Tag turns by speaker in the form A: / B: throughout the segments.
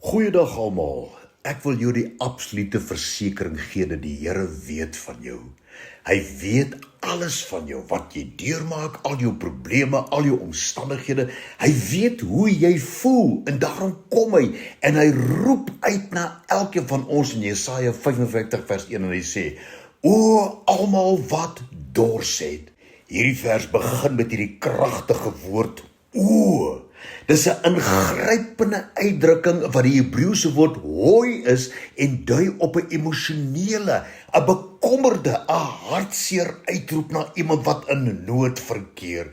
A: Goeiedag almal. Ek wil jou die absolute versekering gee dat die Here weet van jou. Hy weet alles van jou, wat jy deurmaak, al jou probleme, al jou omstandighede. Hy weet hoe jy voel en daarom kom hy en hy roep uit na elkeen van ons in Jesaja 55 vers 1 en hy sê: O almal wat dors het. Hierdie vers begin met hierdie kragtige woord o. Dis 'n ingrypende uitdrukking wat die Hebreëse woord hoi is en dui op 'n emosionele, 'n bekommerde, 'n hartseer uitroep na iemand wat in nood verkeer.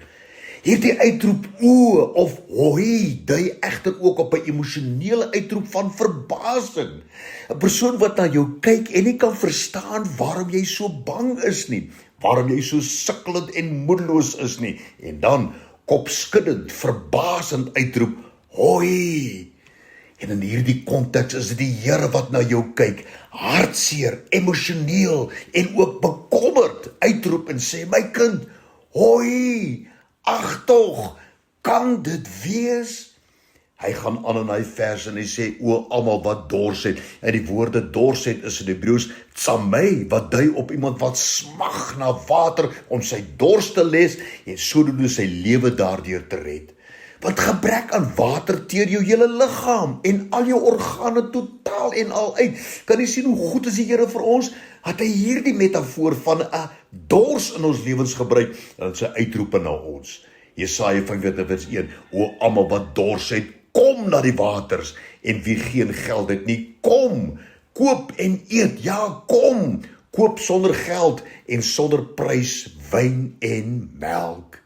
A: Hierdie uitroep o of hoi dui egter ook op 'n emosionele uitroep van verbasing. 'n Persoon wat na jou kyk en nie kan verstaan waarom jy so bang is nie, waarom jy so sukkelend en moedeloos is nie, en dan kopskuddend, verbasend uitroep, hoi. En in hierdie konteks is dit die Here wat na jou kyk, hartseer, emosioneel en ook bekommerd uitroep en sê: my kind, hoi, ag tog, kan dit wees? Hy gaan aan in hy vers en hy sê: o almal wat dors het. En die woorde dors het is in Hebreëus tsamei, wat dui op iemand wat smag na water om sy dors te les en sodoende sy lewe daardeur te red. Want gebrek aan water teer jou hele liggaam en al jou organe totaal en al uit. Kan jy sien hoe goed is die Here vir ons? Dat hy hierdie metafoor van 'n dors in ons lewens gebruik en sy uitroepe na ons. Jesaja 55 vers 1: O almal wat dors het, kom na die waters, en wie geen geld het nie, kom, koop en eet, ja kom, koop sonder geld en sonder prys wyn en melk.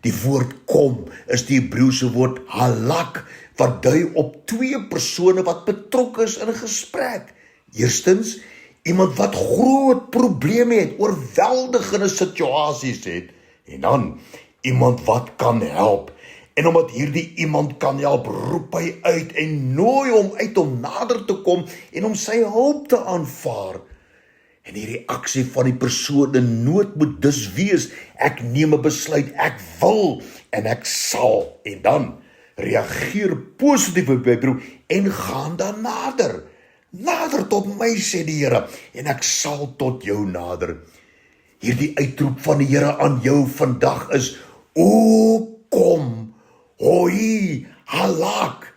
A: Die woord kom is die Hebreëse woord halak, wat dui op twee persone wat betrokke is in 'n gesprek. Eerstens, iemand wat groot probleme het, oorweldigende situasies het, en dan iemand wat kan help. En omdat hierdie iemand kan help, roep hy uit en nooi hom uit om nader te kom en om sy hulp te aanvaar. En hierdie aksie van die persoon in nood moet dus wees: ek neem 'n besluit, ek wil en ek sal. En dan reageer positief op my broer en gaan dan nader. Nader tot my, sê die Here, en ek sal tot jou nader. Hierdie uitroep van die Here aan jou vandag is: o kom, hoi, halak,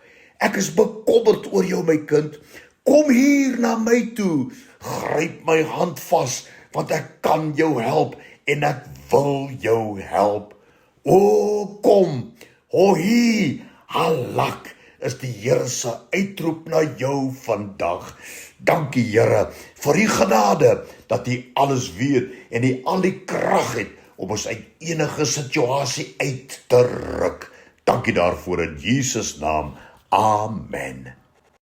A: ek is bekommerd oor jou my kind, kom hier na my toe, gryp my hand vas, want ek kan jou help en ek wil jou help. O kom, hoi, halak, is die Here se uitroep na jou vandag. Dankie Here vir die genade dat U alles weet en U al die krag het om ons uit enige situasie uit te ruk. Dankie daarvoor in Jesus naam. Amen.